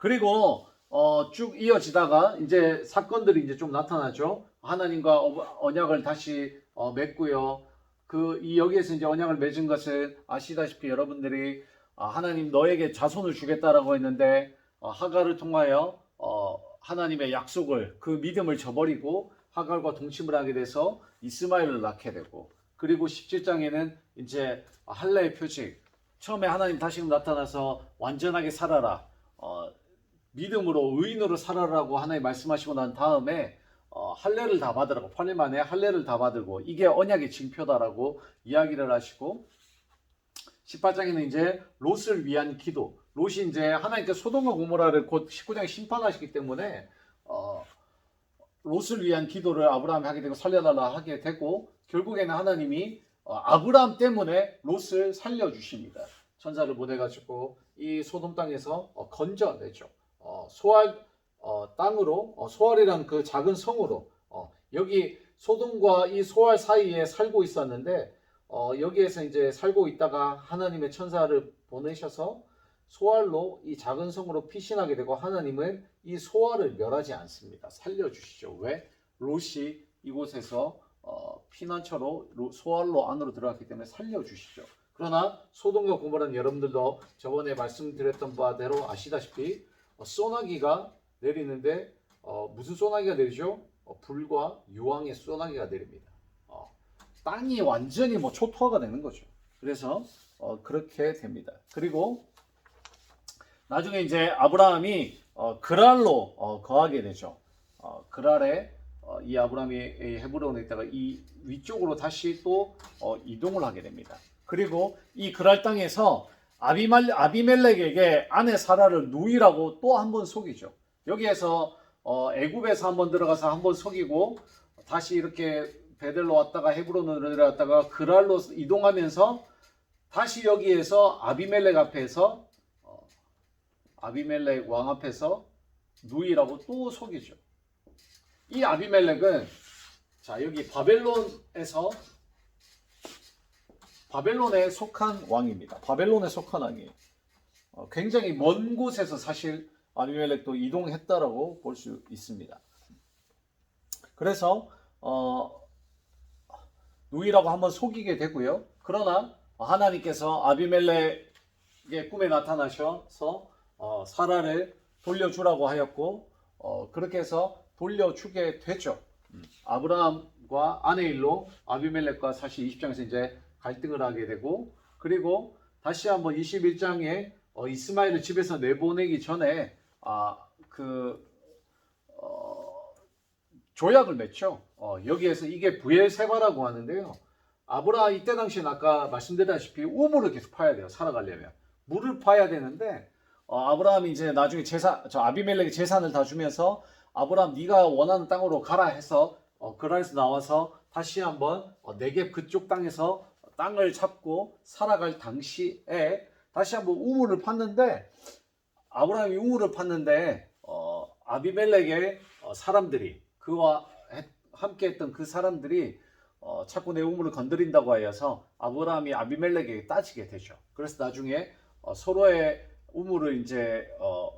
그리고 쭉 이어지다가 이제 사건들이 이제 좀 나타나죠. 하나님과 언약을 다시 맺고요. 이 여기에서 이제 언약을 맺은 것은 아시다시피 여러분들이 하나님 너에게 자손을 주겠다라고 했는데 하갈을 통하여 하나님의 약속을 그 믿음을 저버리고 하갈과 동침을 하게 돼서 이스마엘을 낳게 되고, 그리고 17장에는 이제 할례의 표식, 처음에 하나님 다시금 나타나서 완전하게 살아라, 믿음으로 의인으로 살아라고 하나님 말씀하시고 난 다음에 할례를 다 받으라고, 8년 만에 할례를 다 받으고 이게 언약의 징표다라고 이야기를 하시고, 18장에는 이제 롯을 위한 기도, 롯이 이제 하나님께 소돔과 고모라를 곧 19장에 심판하시기 때문에 롯을 위한 기도를 아브라함이 하게 되고 살려달라 하게 되고, 결국에는 하나님이 아브라함 때문에 롯을 살려주십니다. 천사를 보내가지고 이 소돔 땅에서 건져내죠. 소알 땅으로, 소알이라는 그 작은 성으로, 여기 소돔과 이 소알 사이에 살고 있었는데 여기에서 이제 살고 있다가 하나님의 천사를 보내셔서 소알로 이 작은 성으로 피신하게 되고, 하나님은 이 소알을 멸하지 않습니다. 살려주시죠. 왜? 롯이 이곳에서 피난처로 소알로 안으로 들어갔기 때문에 살려주시죠. 그러나 소돔과 고모라는 여러분들도 저번에 말씀드렸던 바대로 아시다시피 소나기가 내리는데 무슨 소나기가 내리죠? 불과 유황의 소나기가 내립니다. 땅이 완전히 초토화가 되는 거죠. 그래서 그렇게 됩니다. 그리고 나중에 이제 아브라함이 그랄로 거하게 되죠. 그랄에 이 아브라함이 헤브론에 있다가 이 위쪽으로 다시 또 이동을 하게 됩니다. 그리고 이 그랄 땅에서 아비멜렉에게 아내 사라를 누이라고 또 한 번 속이죠. 여기에서 애굽에서 한번 들어가서 한번 속이고 다시 이렇게 베델로 왔다가 헤브론으로 내려왔다가 그랄로 이동하면서 다시 여기에서 아비멜렉 앞에서 아비멜렉 왕 앞에서 누이라고 또 속이죠. 이 아비멜렉은 자 여기 바벨론에 속한 왕입니다. 바벨론에 속한 왕이에요. 굉장히 먼 곳에서 사실 아비멜렉도 이동했다라고 볼 수 있습니다. 그래서 누이라고 한번 속이게 되고요. 그러나 하나님께서 아비멜렉의 꿈에 나타나셔서 사라를 돌려주라고 하였고 그렇게 해서 돌려주게 되죠. 아브라함과 아내 일로 아비멜렉과 사실 20장에서 이제 갈등을 하게 되고, 그리고 다시 한번 21장에 이스마엘을 집에서 내보내기 전에 조약을 맺죠. 여기에서 이게 부엘세바라고 하는데요. 아브라함 이때 당시엔 아까 말씀드렸다시피 우물을 계속 파야 돼요. 살아가려면 물을 파야 되는데 아브라함이 이제 나중에 아비멜렉의 재산을 다 주면서 아브라함 네가 원하는 땅으로 가라 해서 그랄에서 나와서 다시 한번 네겝 그쪽 땅에서 땅을 잡고 살아갈 당시에 다시 한번 우물을 팠는데, 아브라함이 우물을 팠는데 아비멜렉의 사람들이, 그와 함께 했던 그 사람들이 자꾸 내 우물을 건드린다고 하여서 아브라함이 아비멜렉에게 따지게 되죠. 그래서 나중에 서로의 우물을 이제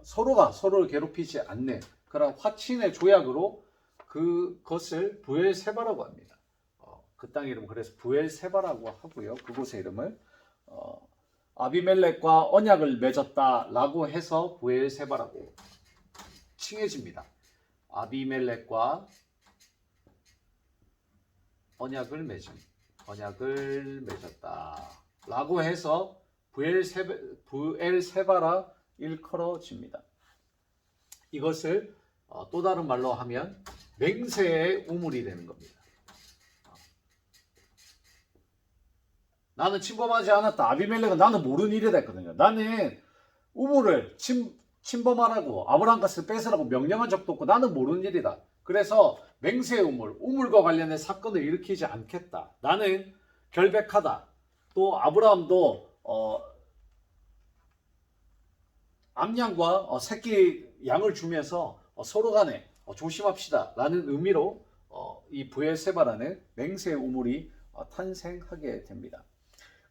서로가 서로를 괴롭히지 않는 그런 화친의 조약으로 그것을 부엘세바라고 합니다. 그 땅 이름 그래서 부엘세바라고 하고요. 그곳의 이름을 아비멜렉과 언약을 맺었다라고 해서 부엘세바라고 칭해집니다. 아비멜렉과 언약을 맺었다라고 해서 부엘세바라 일컬어집니다. 이것을 또 다른 말로 하면 맹세의 우물이 되는 겁니다. 나는 침범하지 않았다. 아비멜렉은 나는 모르는 일이다 했거든요. 나는 우물을 침범하라고 아브라함 것을 뺏으라고 명령한 적도 없고 나는 모르는 일이다. 그래서 맹세의 우물과 관련된 사건을 일으키지 않겠다. 나는 결백하다. 또 아브라함도 암양과 새끼 양을 주면서 서로 간에 조심합시다 라는 의미로 이 부엘세바라는 맹세의 우물이 탄생하게 됩니다.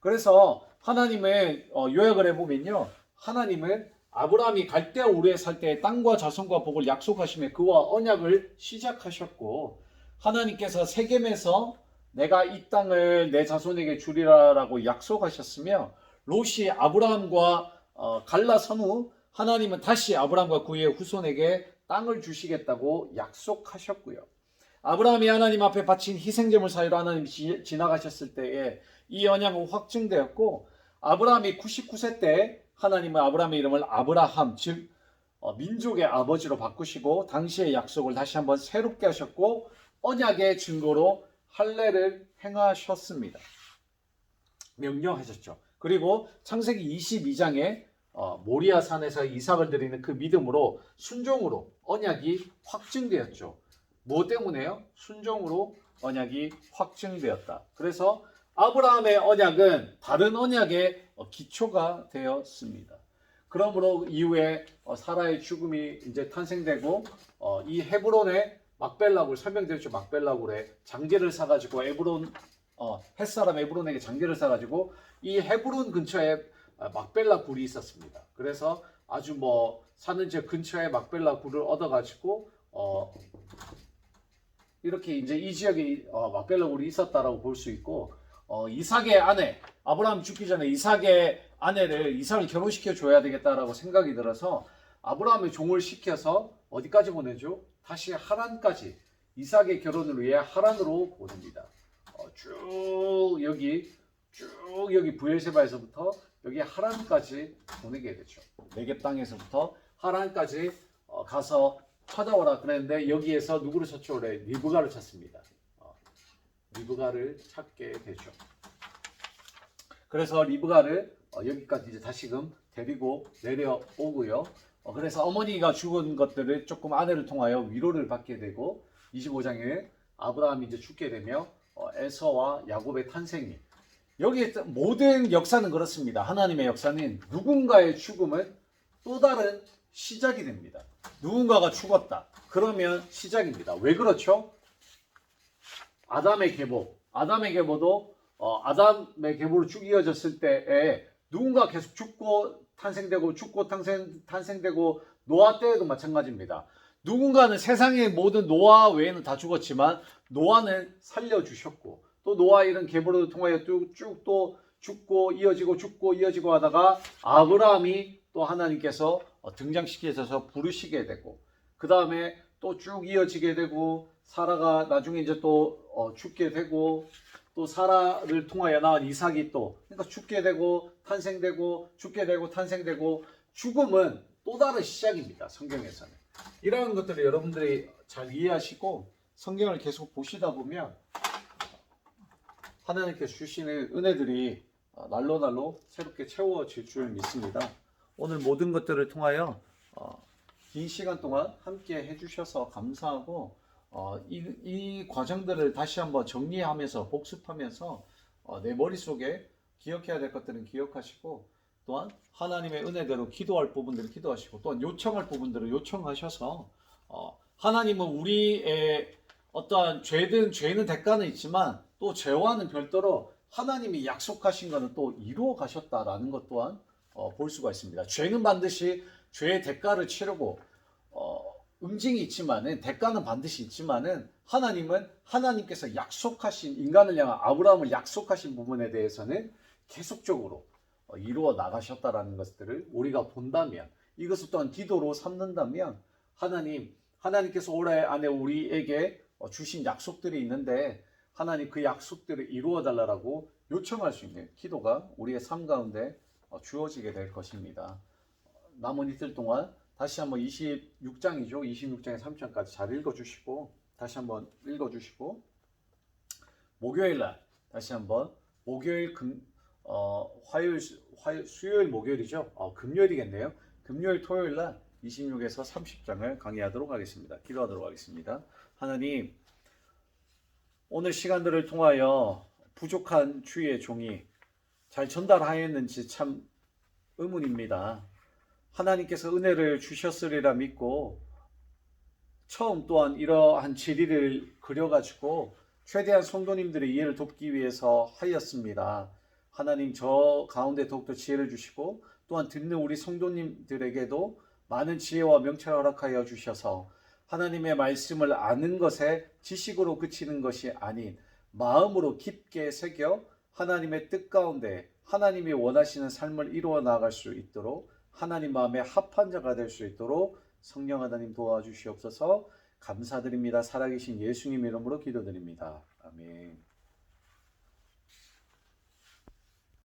그래서 하나님의 요약을 해보면요, 하나님은 아브라함이 갈대아 우르에 살 때 땅과 자손과 복을 약속하시며 그와 언약을 시작하셨고 하나님께서 세겜에서 내가 이 땅을 내 자손에게 주리라라고 약속하셨으며 롯이 아브라함과 갈라선 후 하나님은 다시 아브라함과 그의 후손에게 땅을 주시겠다고 약속하셨고요. 아브라함이 하나님 앞에 바친 희생제물 사이로 하나님이 지나가셨을 때에 이 언약은 확증되었고 아브라함이 99세 때 하나님은 아브라함의 이름을 아브라함 즉 민족의 아버지로 바꾸시고 당시의 약속을 다시 한번 새롭게 하셨고 언약의 증거로 할례를 행하셨습니다. 명령하셨죠. 그리고 창세기 22장에 모리아 산에서 이삭을 드리는 그 믿음으로 순종으로 언약이 확증되었죠. 무엇 때문에요? 순종으로 언약이 확증되었다. 그래서 아브라함의 언약은 다른 언약의 기초가 되었습니다. 그러므로 이후에 사라의 죽음이 이제 탄생되고 이 헤브론의 막벨라굴 설명드렸죠. 막벨라굴에 장제를 사가지고 햇사람 에브론에게 장제를 사가지고 이 헤브론 근처에 막벨라 굴이 있었습니다. 그래서 아주 사는 지역 근처에 막벨라 굴을 얻어가지고 이렇게 이제 이 지역에 막벨라 굴이 있었다라고 볼 수 있고 이삭의 아내 아브라함 죽기 전에 이삭의 아내를 이삭을 결혼시켜 줘야 되겠다라고 생각이 들어서 아브라함의 종을 시켜서 어디까지 보내죠? 다시 하란까지 이삭의 결혼을 위해 하란으로 보냅니다. 쭉 여기 브엘세바에서부터 여기 하란까지 보내게 되죠. 네겝 땅에서부터 하란까지 가서 찾아오라 그랬는데 여기에서 누구를 찾아오래? 리브가를 찾습니다. 리브가를 찾게 되죠. 그래서 리브가를 여기까지 이제 다시금 데리고 내려오고요. 그래서 어머니가 죽은 것들을 조금 아내를 통하여 위로를 받게 되고 25장에 아브라함이 이제 죽게 되며 에서와 야곱의 탄생이 여기 모든 역사는 그렇습니다. 하나님의 역사는 누군가의 죽음은 또 다른 시작이 됩니다. 누군가가 죽었다. 그러면 시작입니다. 왜 그렇죠? 아담의 계보도 아담의 계보로 쭉 이어졌을 때에 누군가 계속 죽고 탄생되고 탄생되고 노아 때에도 마찬가지입니다. 누군가는 세상의 모든 노아 외에는 다 죽었지만 노아는 살려주셨고 또 노아 이런 계보를 통하여 쭉 또 죽고 이어지고 하다가 아브라함이 또 하나님께서 등장시키셔서 부르시게 되고 그 다음에 또 쭉 이어지게 되고 사라가 나중에 이제 또 죽게 되고 또 사라를 통하여 낳은 이삭이 또 그러니까 죽게 되고 탄생되고 죽게 되고 탄생되고 죽음은 또 다른 시작입니다. 성경에서는 이러한 것들을 여러분들이 잘 이해하시고 성경을 계속 보시다 보면 하나님께서 주시는 은혜들이 날로 새롭게 채워질 줄 믿습니다. 오늘 모든 것들을 통하여 긴 시간 동안 함께 해주셔서 감사하고 이 과정들을 다시 한번 정리하면서 복습하면서 내 머릿속에 기억해야 될 것들은 기억하시고 또한 하나님의 은혜대로 기도할 부분들을 기도하시고 또한 요청할 부분들을 요청하셔서 하나님은 우리의 어떠한 죄는 대가는 있지만 또 죄와는 별도로 하나님이 약속하신 것은 또 이루어 가셨다라는 것 또한 볼 수가 있습니다. 죄는 반드시 죄의 대가를 치르고 응징이 있지만은 대가는 반드시 있지만은 하나님은 하나님께서 약속하신 인간을 향한 아브라함을 약속하신 부분에 대해서는 계속적으로 이루어 나가셨다라는 것들을 우리가 본다면 이것을 또한 기도로 삼는다면 하나님께서 올해 안에 우리에게 주신 약속들이 있는데 하나님 그 약속들을 이루어 달라고 요청할 수 있는 기도가 우리의 삶 가운데 주어지게 될 것입니다. 남은 이틀 동안 다시 한번 26장이죠. 26장의 3장까지 잘 읽어주시고 다시 한번 읽어주시고 목요일날 다시 한번 목요일 수요일 목요일이죠. 금요일이겠네요. 금요일 토요일날 26에서 30장을 강의하도록 하겠습니다. 기도하도록 하겠습니다. 하나님 오늘 시간들을 통하여 부족한 주의 종이 잘 전달하였는지 참 의문입니다. 하나님께서 은혜를 주셨으리라 믿고 처음 또한 이러한 진리를 그려가지고 최대한 성도님들의 이해를 돕기 위해서 하였습니다. 하나님 저 가운데 더욱더 지혜를 주시고 또한 듣는 우리 성도님들에게도 많은 지혜와 명철을 허락하여 주셔서 하나님의 말씀을 아는 것에 지식으로 그치는 것이 아닌 마음으로 깊게 새겨 하나님의 뜻 가운데 하나님이 원하시는 삶을 이루어 나갈 수 있도록 하나님 마음에 합한 자가 될 수 있도록 성령 하나님 도와주시옵소서. 감사드립니다. 살아계신 예수님 이름으로 기도드립니다. 아멘.